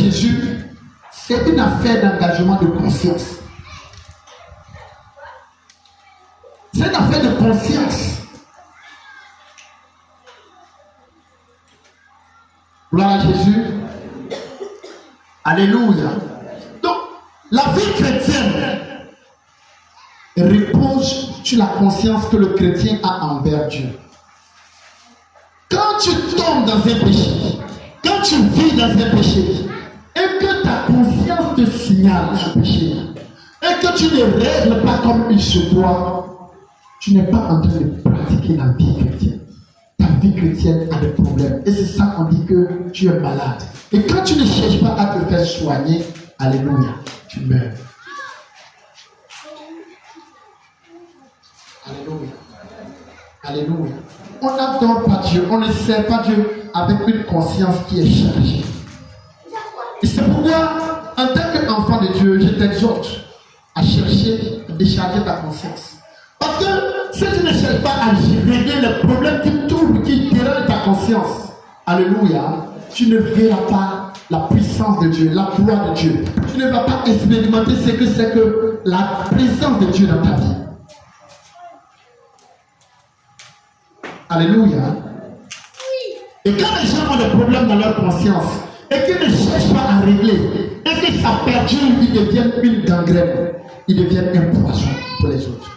Jésus, c'est une affaire d'engagement de conscience. C'est une affaire de conscience. Gloire à Jésus. Alléluia. Donc, la vie chrétienne repose sur la conscience que le chrétien a envers Dieu. Quand tu tombes dans un péché, quand tu vis dans un péché, et que ta conscience te signale ce péché, et que tu ne règles pas comme il se doit, tu n'es pas en train de pratiquer la vie chrétienne. Ta vie chrétienne a des problèmes. Et c'est ça qu'on dit que tu es malade. Et quand tu ne cherches pas à te faire soigner, alléluia, tu meurs. Alléluia. Alléluia. On n'adore pas Dieu, on ne sert pas Dieu avec une conscience qui est chargée. Et c'est pourquoi, en tant qu'enfant de Dieu, je t'exhorte à chercher, à décharger ta conscience. Parce que si tu ne cherches pas à régler les problèmes qui tournent, qui dérangent ta conscience, alléluia, tu ne verras pas la puissance de Dieu, la gloire de Dieu. Tu ne vas pas expérimenter ce que c'est que la présence de Dieu dans ta vie. Alléluia. Et quand les gens ont des problèmes dans leur conscience et qu'ils ne cherchent pas à régler et que ça perdure, ils deviennent une gangrène, ils deviennent un poison pour les autres.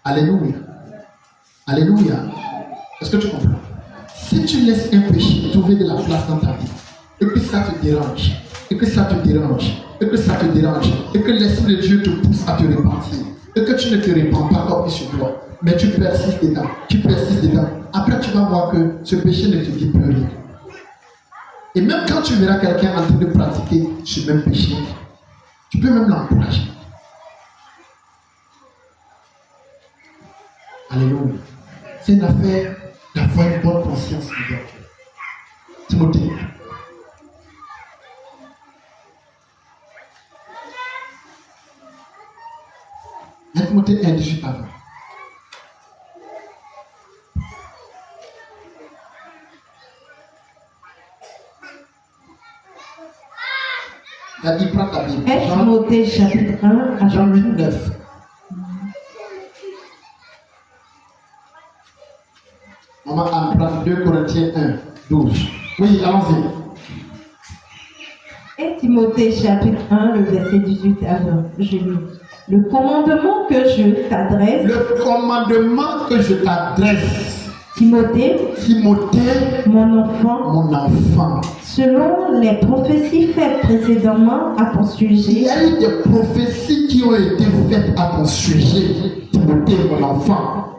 Alléluia. Alléluia. Est-ce que tu comprends? Si tu laisses un péché trouver de la place dans ta vie et que ça te dérange, et que ça te dérange, et que ça te dérange, et que l'Esprit de Dieu te pousse à te repentir, et que tu ne te répands pas comme il se doit, mais tu persistes dedans, après tu vas voir que ce péché ne te dit plus rien. Et même quand tu verras quelqu'un en train de pratiquer ce même péché, tu peux même l'encourager. Alléluia. C'est une affaire d'avoir une bonne conscience envers Dieu. Timothée. Timothée 1, 18 à 20. Il prend ta Bible. Timothée chapitre 1 à Jean 8, 9. Maman Anne prend 2 Corinthiens 1, 12. Oui, allons-y. Et Timothée chapitre 1, le verset 18 à 20. Je lis. Le commandement que je t'adresse. Le commandement que je t'adresse. Timothée, mon enfant, selon les prophéties faites précédemment à ton sujet. Il y a eu des prophéties qui ont été faites à ton sujet, Timothée, mon enfant.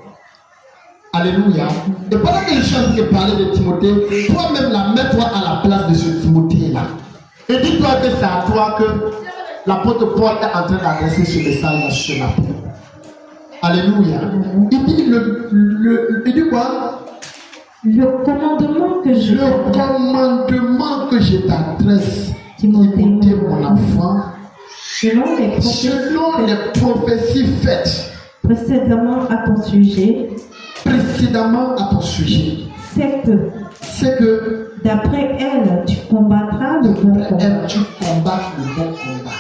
Alléluia. Et pendant que je suis en train de parler de Timothée, toi-même, mets-toi à la place de ce Timothée-là. Et dis-toi que c'est à toi que l'apôtre Paul est en train d'adresser ce message à ce matin. Alléluia. Il dit quoi? Le commandement que je t'adresse, Timothée, mon enfant, selon les prophéties faites précédemment à ton sujet, c'est que d'après elle, tu combattras le bon combat. Tu combats le bon combat.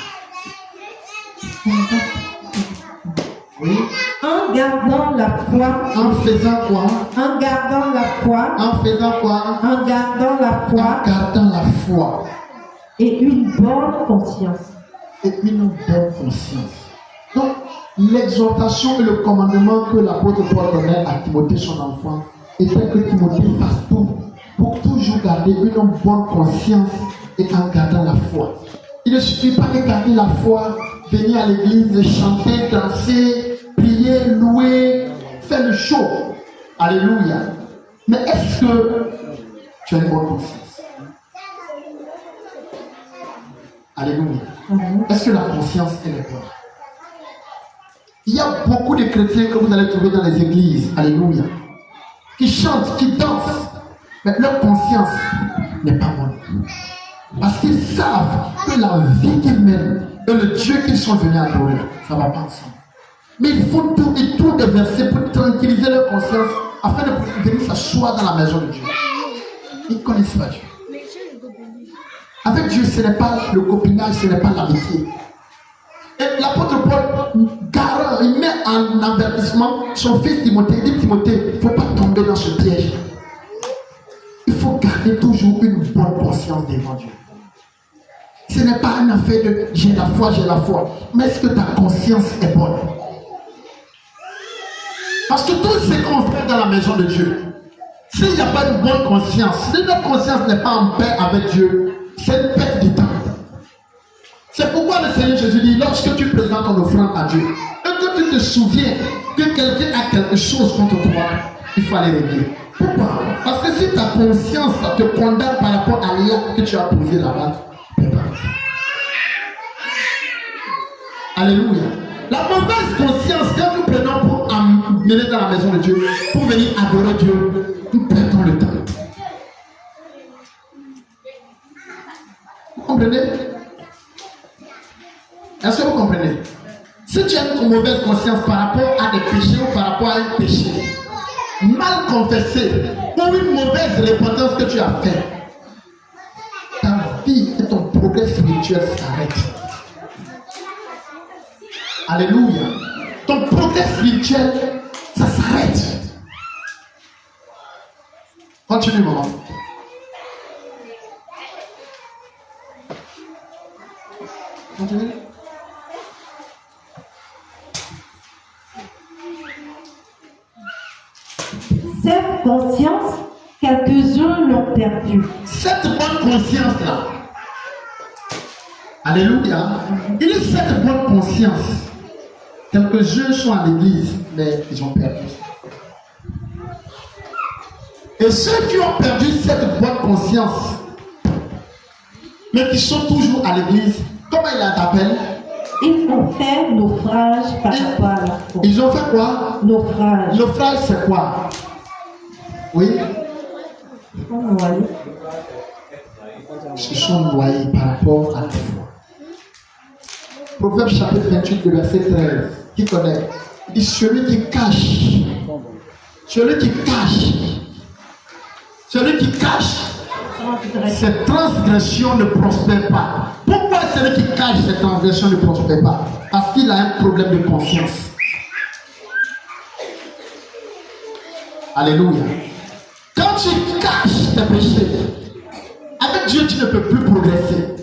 Oui. En gardant la foi. En faisant quoi? En gardant la foi. En faisant quoi? En gardant la foi. En gardant la foi. Et une bonne conscience. Donc, l'exhortation et le commandement que l'apôtre Paul donnait à Timothée, son enfant, était que Timothée fasse tout pour toujours garder une bonne conscience et en gardant la foi. Il ne suffit pas de garder la foi, venir à l'église, chanter, danser, prier, louer, faire le show. Alléluia. Mais est-ce que tu as une bonne conscience? Alléluia. Est-ce que la conscience est bonne? Il y a beaucoup de chrétiens que vous allez trouver dans les églises, alléluia, qui chantent, qui dansent, mais leur conscience n'est pas bonne. Parce qu'ils savent que la vie qu'ils mènent et le Dieu qu'ils sont venus adorer, ça ne va pas ensemble. Mais il faut tout et tout déverser pour tranquilliser leur conscience afin de venir s'asseoir dans la maison de Dieu. Ils ne connaissent pas Dieu. Avec Dieu, ce n'est pas le copinage, ce n'est pas l'amitié. Et l'apôtre Paul, garant, il met en avertissement son fils Timothée. Il dit Timothée, il ne faut pas tomber dans ce piège. Il faut garder toujours une bonne conscience devant Dieu. Ce n'est pas une affaire de j'ai la foi. Mais est-ce que ta conscience est bonne? Parce que tout ce qu'on fait dans la maison de Dieu, s'il n'y a pas une bonne conscience, si notre conscience n'est pas en paix avec Dieu, c'est une perte de temps. C'est pourquoi le Seigneur Jésus dit, lorsque tu présentes ton offrande à Dieu, et que tu te souviens que quelqu'un a quelque chose contre toi, il faut aller régler. Pourquoi? Parce que si ta conscience te condamne par rapport à l'acte que tu as posé là-bas, alléluia. La mauvaise conscience que nous prenons pour amener dans la maison de Dieu, pour venir adorer Dieu, nous perdons le temps. Vous comprenez? Est-ce que vous comprenez? Si tu as une mauvaise conscience par rapport à des péchés ou par rapport à un péché mal confessé ou une mauvaise repentance que tu as fait, ta vie et ton progrès spirituel s'arrêtent. Alléluia. Ton progrès spirituel, ça s'arrête. Continue, maman. Continue. Cette conscience, quelques-uns l'ont perdue. Cette bonne conscience-là, alléluia, il y a cette bonne conscience. Quelques-uns sont à l'église, mais ils ont perdu. Et ceux qui ont perdu cette bonne conscience, mais qui sont toujours à l'église, comment il l'appelle? Ils ont fait naufrage par rapport à la foi. Ils ont fait quoi? Naufrage. Naufrage, c'est quoi? Oui? Ils se sont noyés par rapport à la foi. Proverbe chapitre 28, le verset 13. Qui connaît? Il dit celui qui cache, cette transgression ne prospère pas. Pourquoi celui qui cache cette transgression ne prospère pas? Parce qu'il a un problème de conscience. Alléluia. Quand tu caches tes péchés, avec Dieu tu ne peux plus progresser.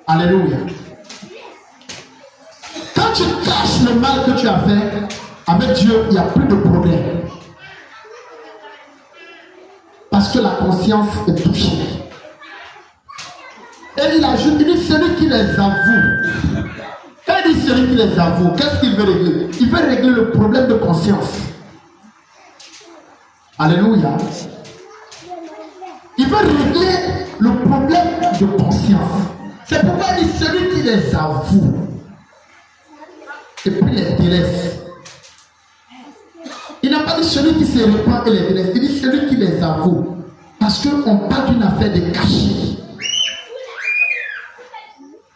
Alléluia. Quand tu caches le mal que tu as fait, avec Dieu, il n'y a plus de progrès. Parce que la conscience est touchée. Et il ajoute, il dit celui qui les avoue. Quand il dit celui qui les avoue, qu'est-ce qu'il veut régler? Il veut régler le problème de conscience. Alléluia. Il veut régler le problème de conscience. C'est pourquoi il dit celui qui les avoue et puis les délaisse. Il n'a pas dit celui qui se répand et les délaisse. Il dit celui qui les avoue. Parce qu'on parle d'une affaire de caché.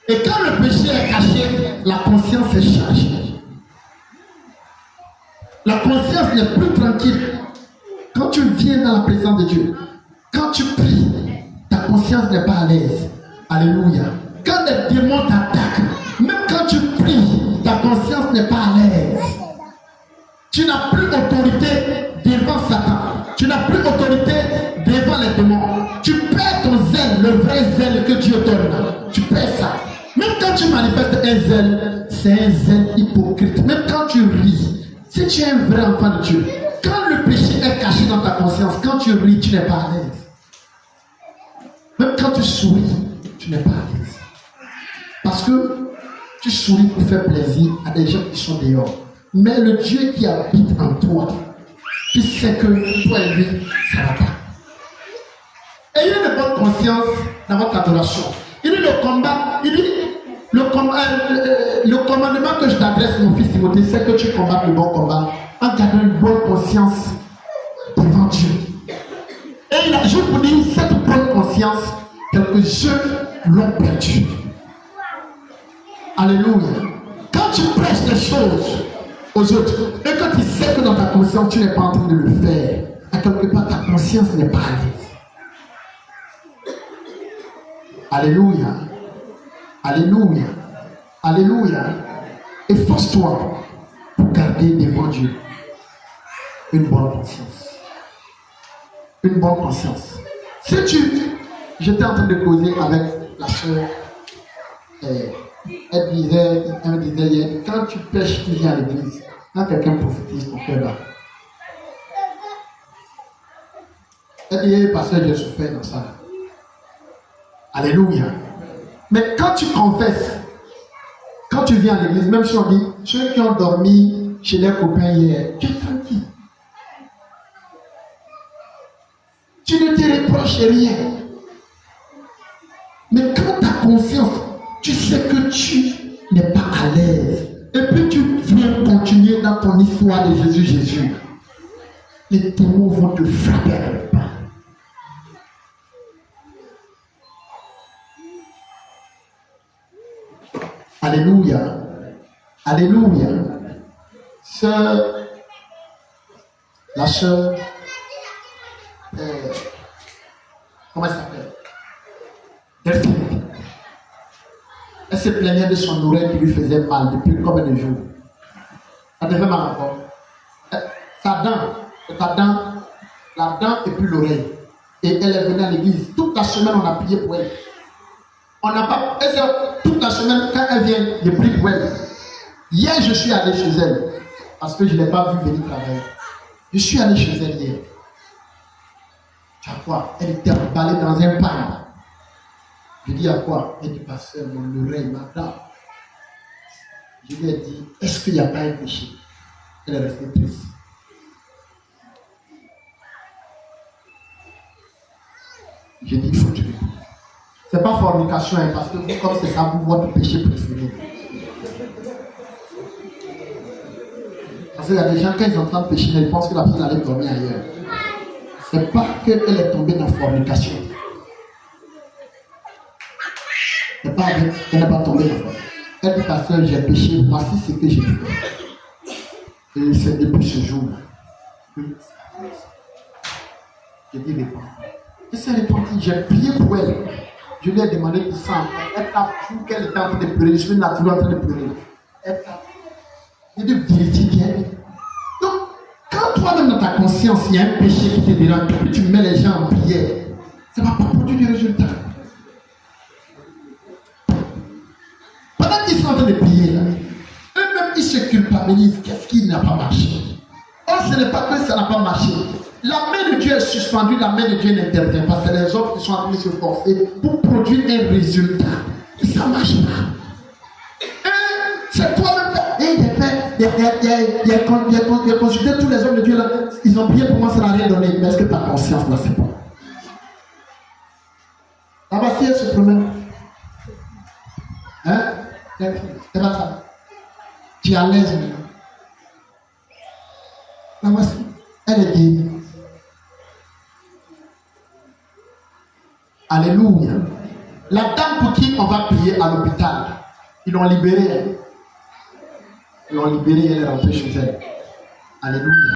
Et quand le péché est caché, la conscience est chargée. La conscience n'est plus tranquille. Quand tu viens dans la présence de Dieu, quand tu pries, ta conscience n'est pas à l'aise. Alléluia. Quand les démons t'attaquent, même quand tu pries, ta conscience n'est pas à l'aise. Tu n'as plus autorité devant Satan. Tu n'as plus autorité devant les démons. Tu perds ton zèle, le vrai zèle que Dieu donne. Tu perds ça. Même quand tu manifestes un zèle, c'est un zèle hypocrite. Même quand tu ris, si tu es un vrai enfant de Dieu, quand le péché est caché dans ta conscience, quand tu ris, tu n'es pas à l'aise. Même quand tu souris, tu n'es pas à l'aise. Parce que tu souris pour faire plaisir à des gens qui sont dehors. Mais le Dieu qui habite en toi, tu sais que toi et lui, ça va pas. Ayez une bonne conscience dans votre adoration. Il dit le combat, il dit le commandement que je t'adresse, mon fils Timothée, c'est que tu combattes le bon combat en gardant une bonne conscience devant Dieu. Et il ajoute pour dire cette bonne conscience, quelques-uns l'ont perdue. Alléluia. Quand tu prêches des choses aux autres et que tu sais que dans ta conscience tu n'es pas en train de le faire, à quelque part, ta conscience n'est pas à l'aise. Alléluia. Alléluia. Alléluia. Efforce-toi pour garder devant Dieu une bonne conscience. Une bonne conscience. J'étais en train de causer avec la soeur. Elle disait hier, quand tu pêches, tu viens à l'église. Quand quelqu'un prophétise, ton cœur bat. Elle dit, pasteur, j'ai souffert dans ça. Alléluia. Mais quand tu confesses, quand tu viens à l'église, même si on dit, ceux qui ont dormi chez leurs copains hier, tu es tranquille. Tu ne te reproches rien. Mais quand ta conscience, tu sais que tu n'es pas à l'aise, et puis tu veux continuer dans ton histoire de Jésus, les démons vont te frapper à le pas. Alléluia. Alléluia. La sœur, comment elle s'appelle? Delphine. Elle se plaignait de son oreille qui lui faisait mal depuis combien de jours? Ça devait mal encore. Sa dent, la dent et puis l'oreille. Et elle est venue à l'église. Toute la semaine, on a prié pour elle. On n'a pas. Toute la semaine, quand elle vient, je prie pour elle. Hier, je suis allé chez elle. Parce que je ne l'ai pas vu venir travailler. Je suis allé chez elle hier. Tu as quoi? Elle était emballée dans un pan. Je dis à quoi? Elle dit, pasteur, mon oreille, ma dent. Je lui ai dit, est-ce qu'il n'y a pas un péché? Elle est restée triste. J'ai dit, il faut tuer. Ce n'est pas fornication, hein, parce que vous, comme c'est ça, vous, votre péché préféré. Parce qu'il y a des gens, quand ils entendent péché, ils pensent que la personne allait dormir ailleurs. Ce n'est pas qu'elle est tombée dans la fornication. Elle n'est pas tombée dans la fornication. Elle dit, pasteur, j'ai péché, voici ce que j'ai fait. Et c'est depuis ce jour-là. J'ai dit, réponds. Elle s'est répandue, j'ai prié pour elle. Je lui ai demandé de sang. Elle a cru qu'elle était en train de pleurer. Je suis naturellement en train de pleurer. Elle a. J'ai dit, vérifie bien. Donc, quand toi-même dans ta conscience, il y a un péché qui te dérange, puis tu mets les gens en prière, ça ne va pas produire des résultats. Pendant qu'ils sont en train de prier, là, eux-mêmes, ils se culpabilisent. Qu'est-ce qui n'a pas marché? Or, ce n'est pas que ça n'a pas marché. La main de Dieu est suspendue, la main de Dieu n'intervient pas. C'est les hommes qui sont en train de se forcer pour produire un résultat. Et ça ne marche pas. C'est toi-même. Il a consulté tous les hommes de Dieu là. Ils ont prié pour moi, ça n'a rien donné. Mais est-ce que ta conscience là, c'est pas? Là-bas, si elle se promène. Hein? C'est pas ça. Tu es à l'aise maintenant. Là-bas, elle est guérie. Alléluia. La dame pour qui on va prier à l'hôpital, ils l'ont libérée. Ils l'ont libérée, elle est rentrée chez elle. Alléluia.